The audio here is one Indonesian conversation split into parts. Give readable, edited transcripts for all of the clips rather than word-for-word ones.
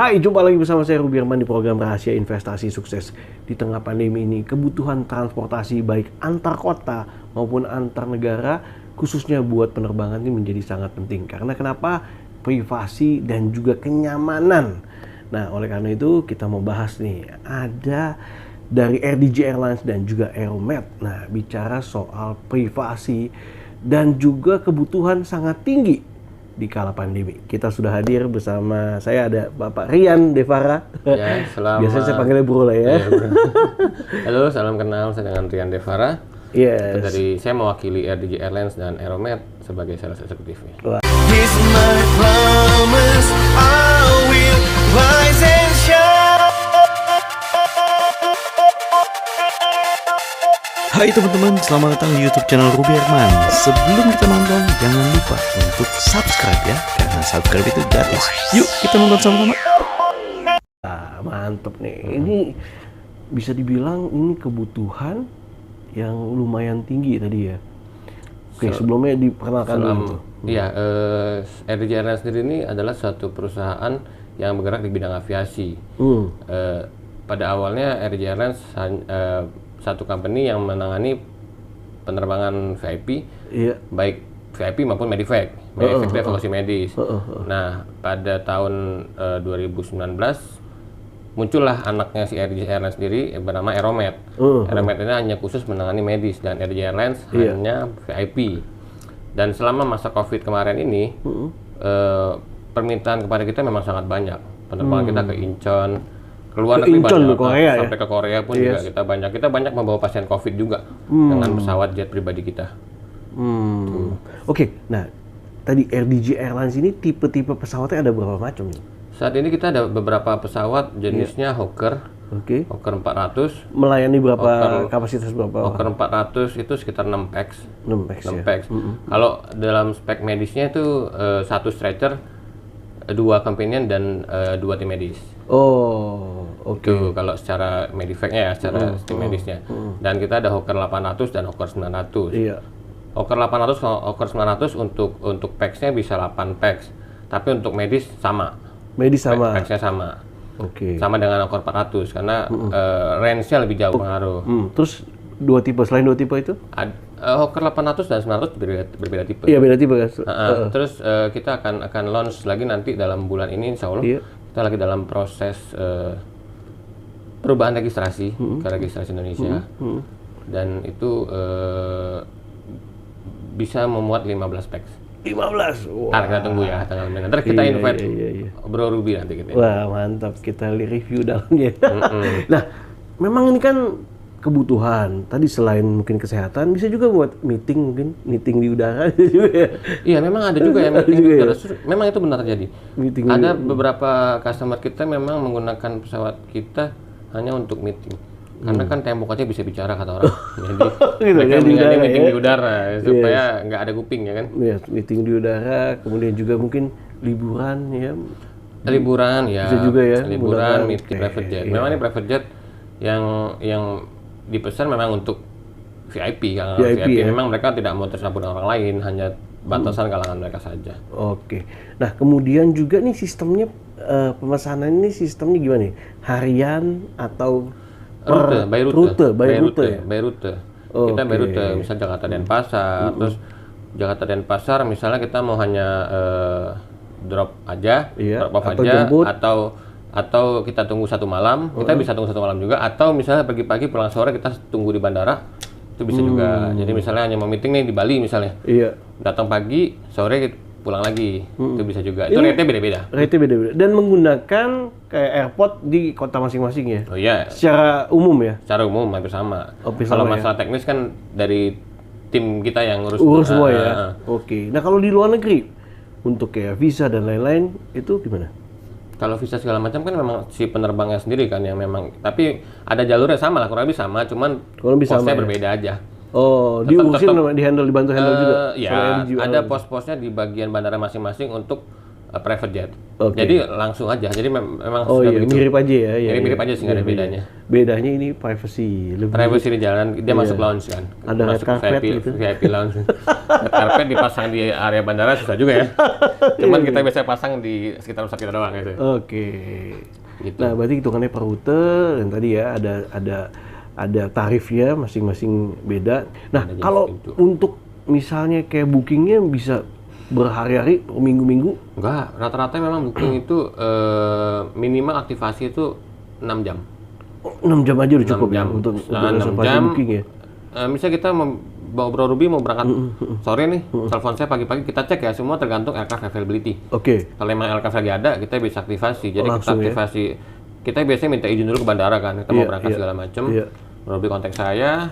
Hai, jumpa lagi bersama saya Rubirman di program Rahasia Investasi Sukses. Di tengah pandemi ini, kebutuhan transportasi baik antar kota maupun antar negara, khususnya buat penerbangan ini menjadi sangat penting. Karena kenapa? Privasi dan juga kenyamanan. Nah, oleh karena itu kita mau bahas nih, ada dari RDJ Airlines dan juga Aeromed. Nah, bicara soal privasi dan juga kebutuhan sangat tinggi di kala pandemi. Kita sudah hadir bersama saya ada Bapak Rian Devara. Ya, selamat. Biasanya saya panggilnya Bro lah ya. Halo, salam kenal, saya dengan Rian Devara. Yes. Saya mewakili RDJ Airlines dan Aeromed sebagai sales eksekutifnya. Here's my promise, I will rise and shine. Hai teman-teman, selamat datang di YouTube channel Rubirman. Sebelum kita nonton, jangan lupa untuk subscribe ya, karena subscribe itu gratis. Yuk kita nonton sama-sama. Mantep nih. Ini bisa dibilang ini kebutuhan yang lumayan tinggi tadi ya. Oke, sebelumnya diperkenalkan dulu. Iya, RDJ Airlines sendiri ini adalah suatu perusahaan yang bergerak di bidang aviasi. Pada awalnya RDJ Airlines satu company yang menangani penerbangan VIP, baik VIP maupun Medivac itu evakuasi medis. Nah, pada tahun 2019 muncullah anaknya si RDJ Airlines sendiri bernama Aeromed. Aeromed ini hanya khusus menangani medis dan RDJ Airlines hanya VIP. Dan selama masa COVID kemarin ini, permintaan kepada kita memang sangat banyak. Penerbangan kita ke Incheon, keluar negeri banyak, Korea, sampai ke Korea pun juga kita banyak membawa pasien COVID juga dengan pesawat jet pribadi kita. Oke, nah tadi RDJ Airlines ini tipe-tipe pesawatnya ada berapa macam nih? Saat ini kita ada beberapa pesawat jenisnya Hawker, Hawker 400. Melayani berapa kapasitas berapa? Hawker 400 itu sekitar 6 pax. 6 pax. Kalau dalam spek medisnya itu satu stretcher, 2 companion dan 2 tim medis. Itu kalau secara medivacnya ya, secara tim medisnya. Dan kita ada Hawker 800 dan Hawker 900. Hawker 800 sama Hawker 900 untuk pax-nya bisa 8 pax. Tapi untuk medis sama. Pax-nya sama. Sama dengan Hawker 400 karena range-nya lebih jauh pengaruh. Terus selain dua tipe itu? Hawker 800 dan 900 berbeda tipe. Iya, beda tipe kan. Terus kita akan launch lagi nanti dalam bulan ini insya Allah. Kita lagi dalam proses perubahan registrasi ke registrasi Indonesia. Dan itu bisa memuat 15 pax. 15. Wow. Kita tunggu ya tanggal mainnya. Ntar kita invite Bro Ruby nanti kita. Wah, mantap. Kita review dalamnya. Nah, memang ini kan kebutuhan. Tadi selain mungkin kesehatan, bisa juga buat meeting di udara juga ya. Iya, memang ada juga ya meeting di udara. Memang itu benar terjadi. Ada beberapa customer kita memang menggunakan pesawat kita hanya untuk meeting. Karena kan tembok aja bisa bicara kata orang. Jadi mereka meeting di udara supaya nggak ada kuping ya kan. Iya, meeting di udara, kemudian juga mungkin liburan ya. Liburan ya. Bisa juga ya. Liburan, meeting private jet. Memang ini private jet yang dipesan memang untuk VIP. Kalau VIP memang mereka tidak mau tercampur dengan orang lain, hanya batasan kalangan mereka saja. Oke. Nah, kemudian juga nih sistemnya pemesanan ini sistemnya gimana nih? Harian atau rute, by rute. Kita by rute, Oke. misal Jakarta Denpasar, terus Jakarta Denpasar misalnya kita mau hanya drop off atau aja, jemput. atau kita tunggu satu malam, kita bisa tunggu satu malam juga, atau misalnya pagi-pagi pulang sore kita tunggu di bandara, itu bisa juga. Jadi misalnya hanya mau meeting nih di Bali misalnya, datang pagi, sore pulang lagi, itu bisa juga. Itu rate-nya beda-beda. Dan menggunakan kayak airport di kota masing-masing ya? Oh iya. Secara umum ya? Secara umum hampir sama. sama Kalau masalah teknis kan dari tim kita yang urus semua ya? Oke. Nah, kalau di luar negeri, untuk kayak visa dan lain-lain, itu gimana? Kalau visa segala macam kan memang si penerbangnya sendiri kan yang memang, tapi ada jalurnya sama lah, kurang lebih sama, cuman posnya berbeda aja. Diurusin, dibantu handle juga? Ya, ada pos-posnya di bagian bandara masing-masing untuk private jet. Oke. Jadi langsung aja. Jadi memang Oh sudah iya, begitu. mirip aja ya. Iya, Mirip iya. aja sih, nggak ada Iya, iya. bedanya. Bedanya ini privacy lebih. Privacy di jalan, dia masuk lounge kan. Ada red masuk carpet VIP, gitu. VIP lounge. Red carpet dipasang di area bandara susah juga ya. Cuman kita biasa pasang di sekitar pesawat kita doang gitu. Oke. Gitu. Nah, berarti hitungannya per rute dan tadi ya ada tarifnya masing-masing beda. Nah, Ada jenis kalau pintu. untuk misalnya kayak bookingnya bisa berhari-hari, minggu-minggu. Enggak, rata-rata memang booking itu minimal aktivasi itu 6 jam. Oh, 6 jam aja udah cukup 6 jam. ya untuk Nah, 6 reservasi jam. booking ya. Misalnya kita mau Bro Ruby mau berangkat sore nih, telepon saya pagi-pagi, kita cek ya, semua tergantung aircraft availability. Oke. Kalau memang aircraft lagi ada, kita bisa aktivasi. Jadi kita Langsung ya? aktivasi, kita biasanya minta izin dulu ke bandara kan, kita mau Iya, berangkat iya. segala macam. Iya. Bro Ruby kontak saya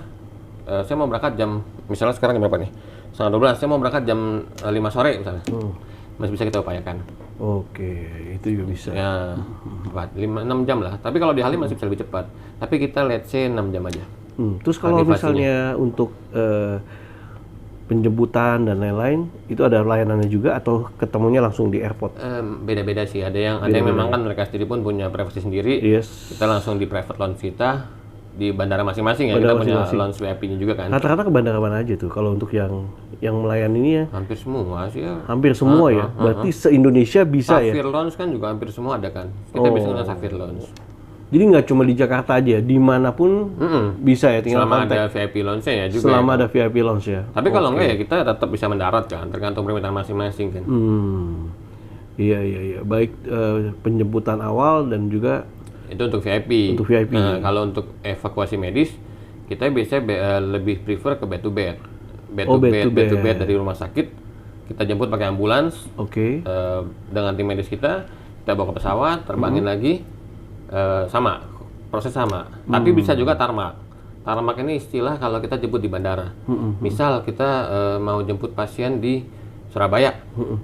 mau berangkat jam, misalnya sekarang jam berapa nih? 11:30, saya mau berangkat jam 5 sore misalnya. Masih bisa kita upayakan. Oke, itu juga bisa. Ya, 6 jam lah. Tapi kalau di Halim masih bisa lebih cepat. Tapi kita let's say 6 jam aja. Terus kalau Aktivasinya. misalnya untuk penjemputan dan lain-lain, itu ada layanannya juga atau ketemunya langsung di airport? Beda-beda sih. Ada yang memang kan mereka sendiri pun punya privasi sendiri. Yes. Kita langsung di private lounge kita di bandara masing-masing ya. Bandara Kita punya masing-masing. lounge VIP-nya juga kan. Rata-rata ke bandara mana aja tuh kalau untuk yang melayaninya? Hampir semua sih ya. Hampir semua ya. Berarti se-Indonesia bisa ya. Safir Lounge kan juga hampir semua ada kan. Kita bisa nggunakan Safir Lounge. Jadi nggak cuma di Jakarta aja, dimanapun bisa ya, tinggal Selama kontak. ada VIP Lounge-nya ya juga. Selama ya. ada VIP lounge ya. Tapi kalau enggak ya kita tetap bisa mendarat kan, tergantung permintaan masing-masing kan. Iya. Baik penjemputan awal dan juga Itu untuk VIP. Untuk VIP. Nah, kalau untuk evakuasi medis, kita biasanya lebih prefer ke bed to bed. Bed Oh, to bed to bed bed. dari rumah sakit. Kita jemput pakai ambulans oke. dengan tim medis kita bawa ke pesawat, terbangin lagi, sama proses sama. Tapi bisa juga tarmak. Tarmak ini istilah kalau kita jemput di bandara. Misal kita mau jemput pasien di Surabaya,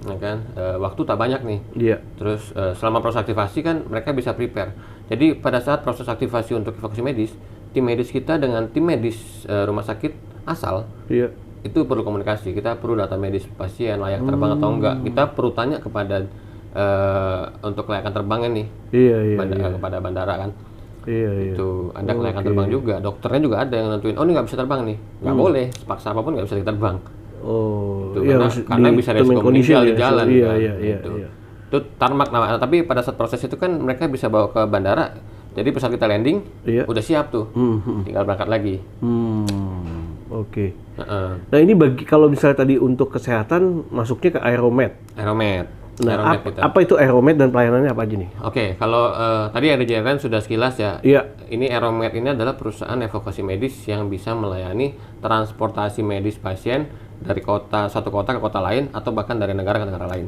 ya kan? Waktu tak banyak nih. Iya. Terus selama proses aktivasi kan mereka bisa prepare. Jadi pada saat proses aktivasi untuk evakuasi medis, tim medis kita dengan tim medis rumah sakit asal Iya. itu perlu komunikasi. Kita perlu data medis pasien layak terbang atau enggak. Kita perlu tanya kepada untuk kelayakan terbangnya nih Iya. kepada bandara kan. Iya. Itu ada kelayakan terbang juga. Dokternya juga ada yang nentuin. Oh ini nggak bisa terbang nih, nggak boleh. Sepaksa apapun nggak bisa terbang. Oh, Tuh, iya, karena bisa resiko meninggal di jalan Iya, kan. iya. Gitu. Itu tarmak namanya. Tapi pada saat proses itu kan mereka bisa bawa ke bandara. Jadi pesawat kita landing, Iya. udah siap tuh. Tinggal berangkat lagi. Oke. Heeh. Nah, ini kalau misalnya tadi untuk kesehatan masuknya ke Aeromed. Aeromed. Nah, Aeromed kita. apa itu Aeromed dan pelayanannya apa aja nih? Oke, kalau tadi RJ Airlines sudah sekilas ya. Iya. Ini Aeromed ini adalah perusahaan evakuasi medis yang bisa melayani transportasi medis pasien dari satu kota ke kota lain atau bahkan dari negara ke negara lain.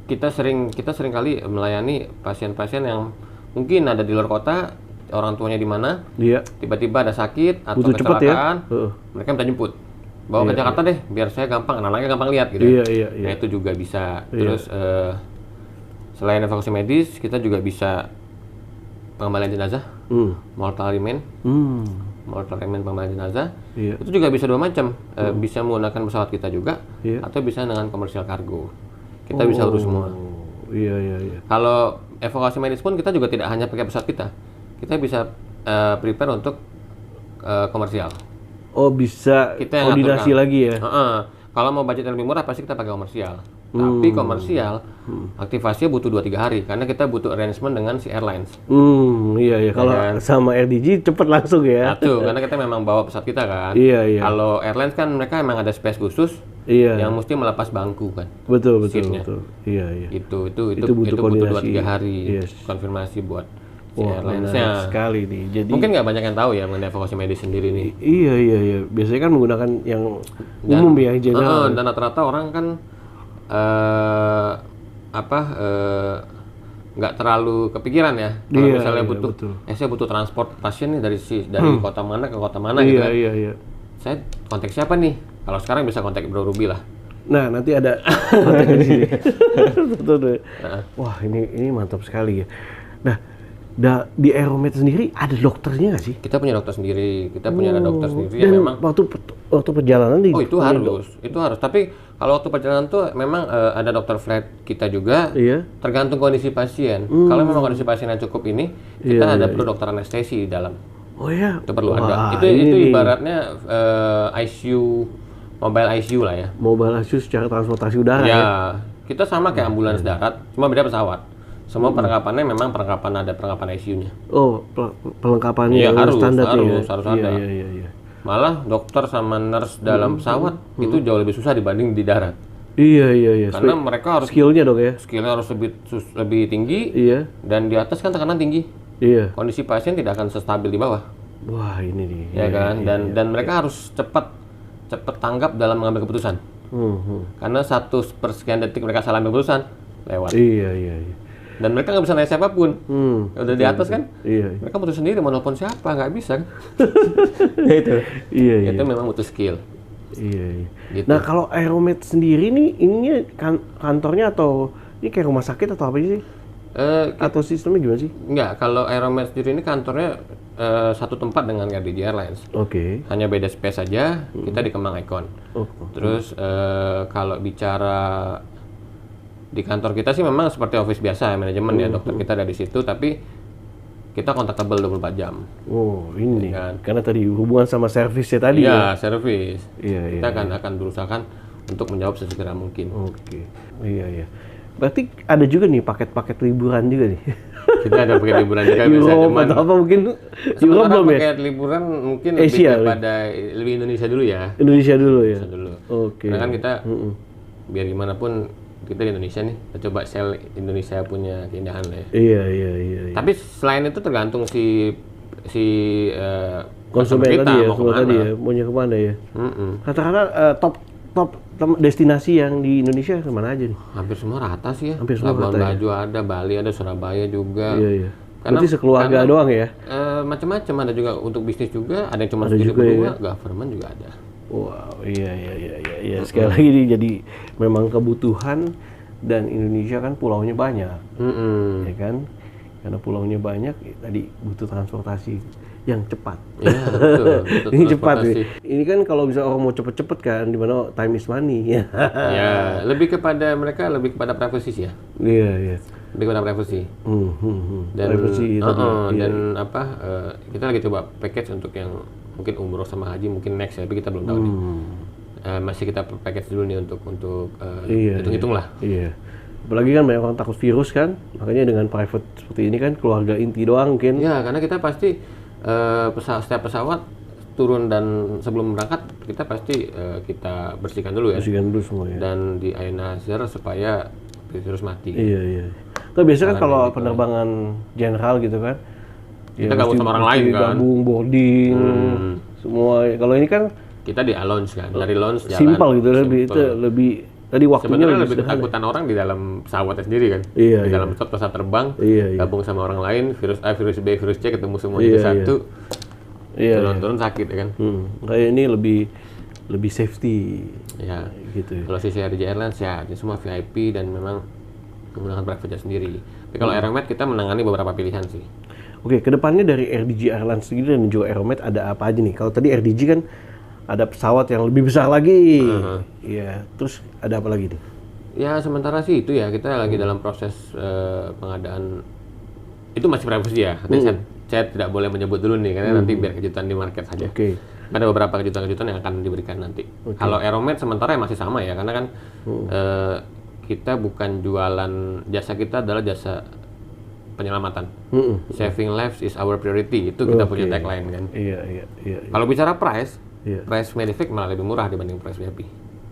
Kita sering kali melayani pasien-pasien yang mungkin ada di luar kota, orang tuanya di mana, Iya. tiba-tiba ada sakit atau Butuh cepet ya? kecelakaan, Heeh. mereka minta jemput. Bawa ke Jakarta deh, biar saya gampang, anak-anaknya gampang lihat gitu. Iya. Nah itu juga bisa. Terus selain evakuasi medis, kita juga bisa pengembalian jenazah, mortal remain, pengembalian jenazah. Iya. Itu juga bisa dua macam, bisa menggunakan pesawat kita juga, Iya. atau bisa dengan komersial kargo. Kita bisa urus semua. Iya. Kalau evakuasi medis pun kita juga tidak hanya pakai pesawat kita bisa prepare untuk komersial. Oh, bisa Kita yang koordinasi aturkan. lagi ya? Heeh. Kalau mau budget yang lebih murah pasti kita pakai komersial. Tapi komersial aktivasinya butuh 2-3 hari karena kita butuh arrangement dengan si airlines. Iya. Kalau kan? sama RDG cepet langsung ya? Satu, karena kita memang bawa pesawat kita kan. Iya. Kalau airlines kan mereka emang ada space khusus Iya. yang mesti melepas bangku kan. Betul. seatnya. Iya. Itu Itu butuh butuh koordinasi. 2-3 hari Yes. konfirmasi buat si Wah, menarik airlines-nya. sekali nih. Jadi Mungkin nggak banyak yang tahu ya mengenai evakuasi medis sendiri nih. Iya. Biasanya kan menggunakan yang umum ya, yang general. Dan rata-rata orang kan nggak terlalu kepikiran ya. Kalau Iya, misalnya iya, butuh, betul. saya butuh transport pasien nih dari kota mana ke kota mana gitu kan. Iya. Saya kontak siapa nih? Kalau sekarang bisa kontak Bro Ruby lah. Nah, nanti ada kontak di sini. Betul. Wah, ini mantap sekali ya. Nah, Di Aeromed sendiri ada dokternya nggak sih? Kita punya dokter sendiri, kita punya dokter sendiri Dan yang memang. waktu perjalanan Oh itu harus. Tapi kalau waktu perjalanan tuh memang ada dokter flight kita juga. Iya. Tergantung kondisi pasien. Kalau memang kondisi pasien yang cukup ini, kita ada perlu dokter anestesi di dalam. Oh ya. Itu perlu Wah, ada. Itu ini nih, ibaratnya ICU, mobile ICU lah ya. mobile ICU secara transportasi udara ya. Ya, kita sama kayak ambulans darat, cuma beda pesawat. Semua perlengkapannya memang ada perlengkapan ICU-nya. Oh, perlengkapannya Iya, harus standar ya. harus ada. Iya. Malah dokter sama nurse dalam pesawat itu jauh lebih susah dibanding di darat. Iya. Karena mereka harus skillnya dok ya. skillnya harus lebih tinggi Iya. dan di atas kan tekanan tinggi. Iya. Kondisi pasien tidak akan stabil di bawah, Wah ini nih. ya kan? Dan mereka harus cepat tanggap dalam mengambil keputusan. Karena 1/sekian detik mereka salah ambil keputusan, lewat. Iya. Dan mereka nggak bisa nanya siapapun. Udah di atas kan? Iya. Mereka putus sendiri mau nelfon siapa, nggak bisa kan? Itu. Iya. Itu memang butuh skill. Iya. Gitu. Nah kalau Aeromed sendiri nih, ininya kantornya atau ini kayak rumah sakit atau apa sih? Atau sistemnya gimana sih? Enggak, kalau Aeromed sendiri ini kantornya satu tempat dengan RDJ Airlines. Oke. Hanya beda space saja, kita di Kemang Icon. Terus kalau bicara di kantor kita sih memang seperti office biasa ya, manajemen ya, dokter kita ada di situ, tapi kita kontaktable 24 jam. Oh ini Kan. karena tadi hubungan sama servisnya tadi ya. Iya, service. Iya. Kita akan berusahakan untuk menjawab sesegera mungkin. Oke. Iya. Berarti ada juga nih paket-paket liburan juga nih. Kita ada paket liburan juga biasa, Europe cuman atau apa mungkin Europe sementara belum ya? paket liburan mungkin Asia, lebih Indonesia dulu ya. Indonesia dulu ya. Dulu. Oke. Karena kan kita biar gimana pun kita di Indonesia nih, kita coba sell Indonesia punya keindahan lah ya. Iya. Tapi selain itu tergantung si Konsumen kita tadi ya, mau semua kemana. tadi ya, maunya kemana ya? Mm-mm. Kata-kata top destinasi yang di Indonesia kemana aja nih? Hampir semua rata sih ya. Hampir semua Labuan rata ya? Bajo ada, Bali ada, Surabaya juga. Iya. Berarti sekeluarga karena, doang ya? Macam-macam, ada juga untuk bisnis juga, ada yang cuma Ada sendiri juga berdua, ya? government juga ada. Wow, iya. Sekali lagi nih, jadi memang kebutuhan dan Indonesia kan pulaunya banyak, ya kan? Karena pulaunya banyak, tadi butuh transportasi yang cepat. Iya, betul. Ini cepat transportasi. nih. Ini kan kalau bisa orang mau cepet-cepet kan, dimana time is money ya. Ya, mereka lebih kepada privacy sih ya. Iya. Lebih kepada privacy. Dan Privacy tadi. dan kita lagi coba package untuk yang mungkin umroh sama haji mungkin next ya, tapi kita belum tahu nih. Masih kita package dulu nih untuk hitung-hitung lah. Iya. Apalagi kan banyak orang takut virus kan, makanya dengan private seperti ini kan keluarga inti doang mungkin. Ya, karena kita pasti setiap pesawat turun dan sebelum berangkat kita pasti kita bersihkan dulu ya. Bersihkan dulu semua ya. Dan di ionizzer supaya virus mati. Iya. Kalau biasa kan kalau penerbangan general gitu kan, Kita gabung sama orang lain kan. Gabung boarding, semua. Kalau ini kan Kita di lounge kan, dari lounge jalan. simpel gitu, Simple. lebih tadi waktunya Sebenarnya lebih sederhana. ketakutan orang di dalam pesawatnya sendiri kan. Iya, Di dalam pesawat terbang, Iya. gabung sama orang lain, virus A, virus B, virus C ketemu semua Iya, jadi satu. Iya. Turun-turun sakit ya kan. Kayak ini lebih safety Ya. gitu. Kalau sisi RJ Airlines ya ini semua VIP dan memang menggunakan private jet sendiri. Tapi kalau Aeromed kita menangani beberapa pilihan sih. Oke, kedepannya dari RDJ Airlines sendiri dan juga Aeromed ada apa aja nih? Kalau tadi RDJ kan ada pesawat yang lebih besar lagi, iya. Terus ada apa lagi nih? Ya sementara sih itu ya, kita lagi dalam proses pengadaan, itu masih privacy ya. Nanti saya tidak boleh menyebut dulu nih karena nanti biar kejutan di market saja. Oke. Ada beberapa kejutan-kejutan yang akan diberikan nanti. Kalau Aeromed sementara ya masih sama ya, karena kan kita bukan jualan, jasa kita adalah jasa penyelamatan. Saving lives is our priority, itu kita punya tagline kan. Iya. Kalau bicara price, Iya. price Medivac malah lebih murah dibanding price VIP.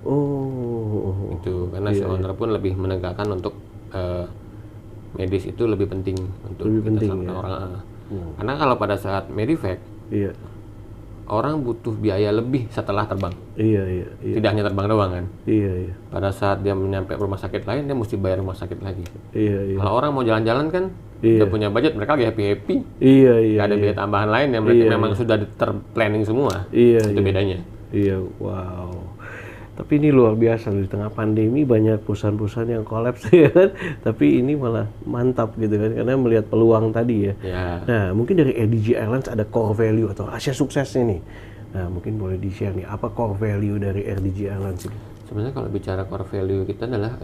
Oh. Itu karena si owner pun lebih menegakkan untuk medis itu lebih penting untuk Lebih kita penting, sama ya. orang. Karena kalau pada saat Medivac, Iya. orang butuh biaya lebih setelah terbang. Iya. Tidak hanya terbang doang kan. Iya. Pada saat dia menyampai rumah sakit lain, dia mesti bayar rumah sakit lagi. Iya. Kalau orang mau jalan-jalan kan, udah punya budget, mereka lagi happy-happy. Iya. Nggak ada biaya tambahan lain yang mereka memang sudah terplanning semua. Iya. Itu bedanya. Iya. Wow. Tapi ini luar biasa loh, di tengah pandemi banyak perusahaan-perusahaan yang kolaps ya kan. Tapi ini malah mantap gitu kan, karena melihat peluang tadi ya. Nah, mungkin dari RDG Airlines ada core value atau rahasia suksesnya nih. Nah, mungkin boleh di-share nih, apa core value dari RDG Airlines ini? Sebenarnya kalau bicara core value kita adalah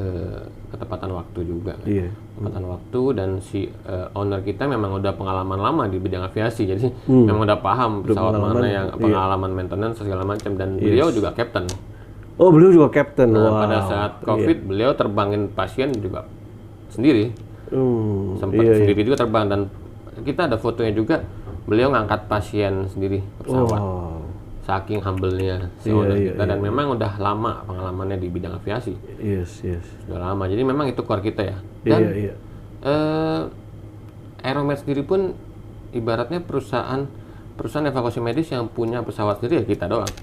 ketepatan waktu juga kan. Ketepatan waktu, dan si owner kita memang udah pengalaman lama di bidang aviasi, jadi memang udah paham pesawat mana yang pengalaman maintenance segala macam, dan beliau juga captain. Oh, beliau juga captain. Nah, pada saat COVID beliau terbangin pasien juga sendiri. Sempat sendiri juga terbang, dan kita ada fotonya juga beliau ngangkat pasien sendiri pesawat. Saking humble-nya si owner kita, dan memang udah lama pengalamannya di bidang aviasi. Sudah lama. Jadi memang itu core kita ya. Dan Aeromed sendiri pun ibaratnya perusahaan evakuasi medis yang punya pesawat sendiri ya kita doang.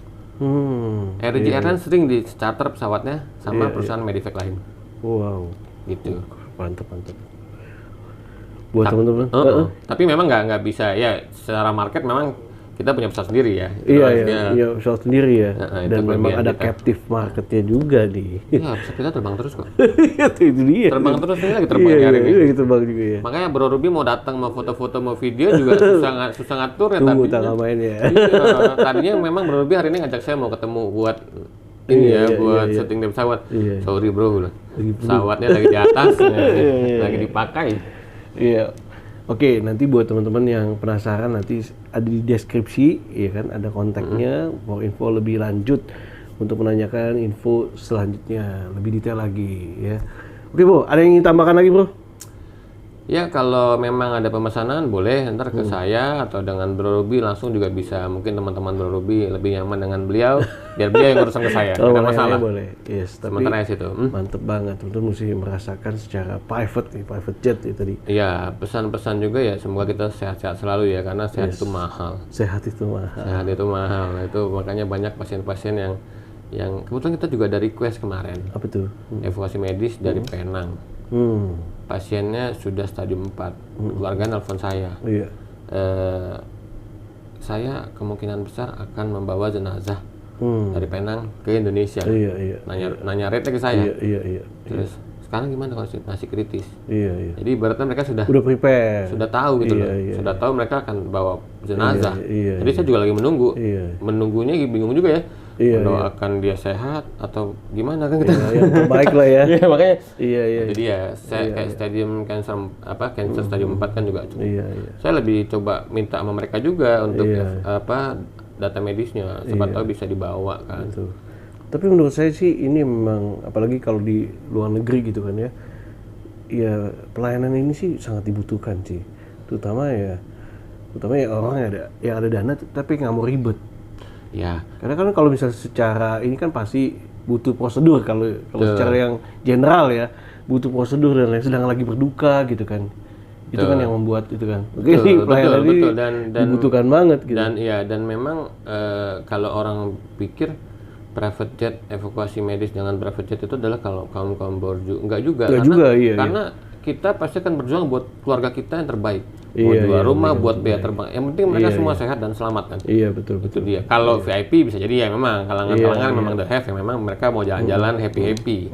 RDG Airlines sering di charter pesawatnya sama perusahaan medivac lain. Wow. Gitu. Mantap. Buat teman-teman. Tapi memang nggak bisa ya, secara market memang kita punya pesawat sendiri ya. Iya, pesawat sendiri ya. Dan memang ada captive marketnya juga nih. Iya, pesawat kita terbang terus kok. Itu dia. Terbang terus, ini lagi terbang hari ini. Iya, terbang juga ya. Makanya Bro Ruby mau datang, mau foto-foto, mau video juga susah ngatur ya. Tunggu tanggal main ya. Iya, tadinya memang Bro Ruby hari ini ngajak saya mau ketemu buat ini buat syuting di pesawat. Sorry bro, pesawatnya lagi di atas, lagi dipakai. Iya. Oke, nanti buat teman-teman yang penasaran, nanti ada di deskripsi, ya kan, ada kontaknya, mau info lebih lanjut untuk menanyakan info selanjutnya lebih detail lagi, ya. Oke bro, ada yang ingin tambahkan lagi bro? Ya, kalau memang ada pemesanan boleh ntar ke saya atau dengan Bro Ruby langsung juga bisa. Mungkin teman-teman Bro Ruby lebih nyaman dengan beliau, biar beliau yang urusan ke saya. Tidak masalah. Boleh. Yes, tapi sementara situ. Mantep banget, teman-teman mesti merasakan secara private jet itu tadi. Iya, pesan-pesan juga ya, semoga kita sehat-sehat selalu ya, karena sehat itu mahal. Sehat itu mahal. Sehat itu mahal. Itu makanya banyak pasien-pasien yang kebetulan kita juga ada request kemarin. Apa tuh? Evakuasi medis dari Penang. Pasiennya sudah stadium 4, keluarga nelfon saya. Saya kemungkinan besar akan membawa jenazah dari Penang ke Indonesia. Nanya rate ke saya. Terus sekarang gimana kalau masih kritis? Jadi ibaratnya mereka sudah prepare, sudah tahu gitu loh. Sudah tahu mereka akan bawa jenazah. Jadi saya juga lagi menunggu. Menunggunya bingung juga ya. Mendoakan dia sehat atau gimana kan kita. Yang terbaik lah ya. Makanya. Jadi ya saya kayak stadium cancer stadium 4 kan juga. Saya lebih coba minta sama mereka juga untuk data medisnya, siapa tahu bisa dibawa kan. Tapi menurut saya sih ini memang, apalagi kalau di luar negeri gitu kan ya, ya pelayanan ini sih sangat dibutuhkan sih, terutama ya orang yang ada dana tapi nggak mau ribet. Ya. Karena kan kalau misalnya secara ini kan pasti butuh prosedur, kalau secara yang general ya butuh prosedur dan lain, sedang lagi berduka gitu kan. Itu kan yang membuat itu kan. Ini pelayanan ini dibutuhkan banget gitu. Dan memang kalau orang pikir private jet, evakuasi medis dengan private jet itu adalah kalau kaum borju, enggak juga. Karena kita pasti akan berjuang buat keluarga kita yang terbaik. Mau jual rumah, buat biaya terbang. Yang penting mereka semua sehat dan selamat kan. Iya, betul. Itu dia. Kalau VIP bisa jadi ya memang kalangan memang the have, yang memang mereka mau jalan-jalan happy-happy.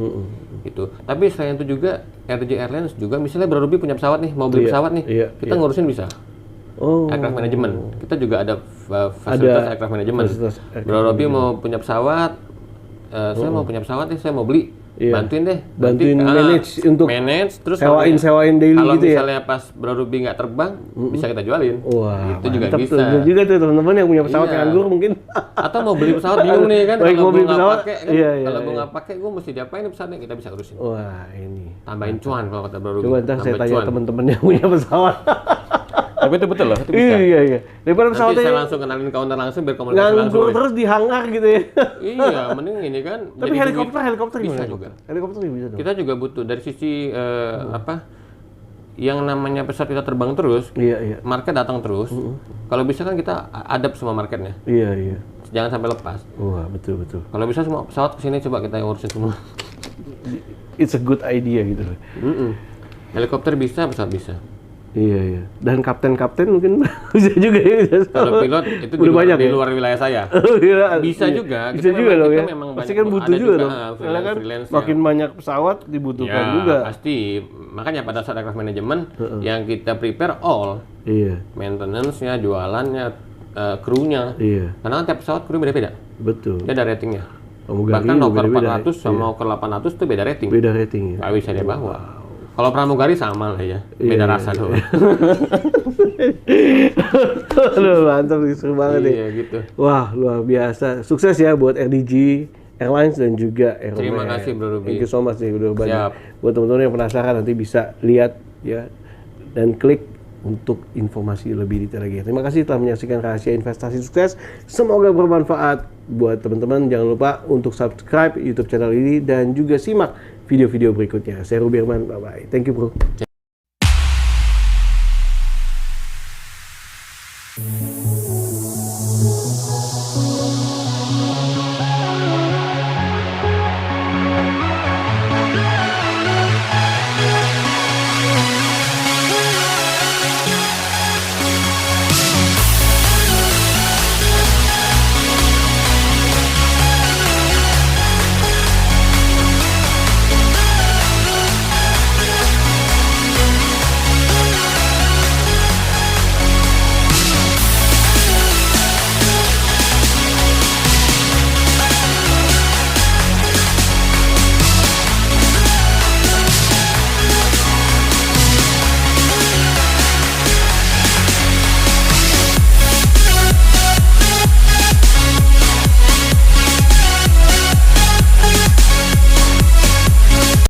Gitu. Tapi selain itu juga RDG Airlines juga misalnya Bro Ruby punya pesawat nih, mau beli pesawat nih, kita ngurusin bisa. Aircraft management. Kita juga ada fasilitas aircraft management. Bro Ruby mau punya pesawat, saya mau punya pesawat nih, saya mau beli. Bantuin manage untuk terus sewain daily kalau gitu ya. Kalau misalnya pas Bro Ruby nggak terbang, bisa kita jualin. Wah, itu juga bisa. Itu juga tuh teman-teman yang punya pesawat nganggur mungkin. Atau mau beli pesawat bingung nih kan, kalau gue nggak pakai, kalau gue nggak pakai, gue mesti diapain pesawatnya, kita bisa urusin. Wah, ini tambahin cuan kalau kata Bro Ruby. Coba ntar saya tanya teman-teman yang punya pesawat. Tapi itu betul loh, itu bisa. Iya. Daripada pesawatnya saya langsung kenalin counter langsung biar komunikasi langsung. Nganggur terus di hangar gitu ya. Iya, mending ini kan. Tapi helikopter bisa juga. Helikopter bisa dong. Kita juga butuh dari sisi yang namanya pesawat kita terbang terus. Market datang terus. Kalau bisa kan kita adapt semua marketnya. Iya. Jangan sampai lepas. Wah, betul. Kalau bisa semua pesawat kesini coba kita urusin semua. It's a good idea gitu loh. Helikopter bisa, pesawat bisa. Iya. Dan kapten mungkin bisa juga ya. Kalau pilot itu Udah banyak di ya? luar wilayah saya. Iya, Bisa iya. juga. Bisa Kita juga memang- dong kita ya. memang Pasti banyak- kan butuh ada juga juga, dong. Karena kan freelance makin yang- banyak pesawat dibutuhkan juga. Pasti. Makanya pada saat aircraft management yang kita prepare all Iya. maintenance-nya, jualannya, krunya. Iya. Karena kan tiap pesawat kru beda-beda. Betul. Dia ada ratingnya. Pramugari Bahkan juga Hawker beda-beda, 400 sama iya. Hawker 800 itu beda rating. Beda rating ya. Nggak bisa dia bawa. Kalau pramugari sama lah ya, beda Iya, rasa iya. doang. Aduh, mantap nih, seru banget nih. Iya gitu. Wah, luar biasa. Sukses ya buat RDG Airlines dan juga Aeromed. Terima kasih, Bro Ruby. Thank you so much nih udah banyak. Siap. Buat teman-teman yang penasaran nanti bisa lihat ya dan klik untuk informasi lebih detail lagi. Terima kasih telah menyaksikan Rahasia Investasi Sukses. Semoga bermanfaat buat teman-teman. Jangan lupa untuk subscribe YouTube channel ini dan juga simak video-video berikutnya. Saya Ruby Herman. Bye-bye. Thank you, bro.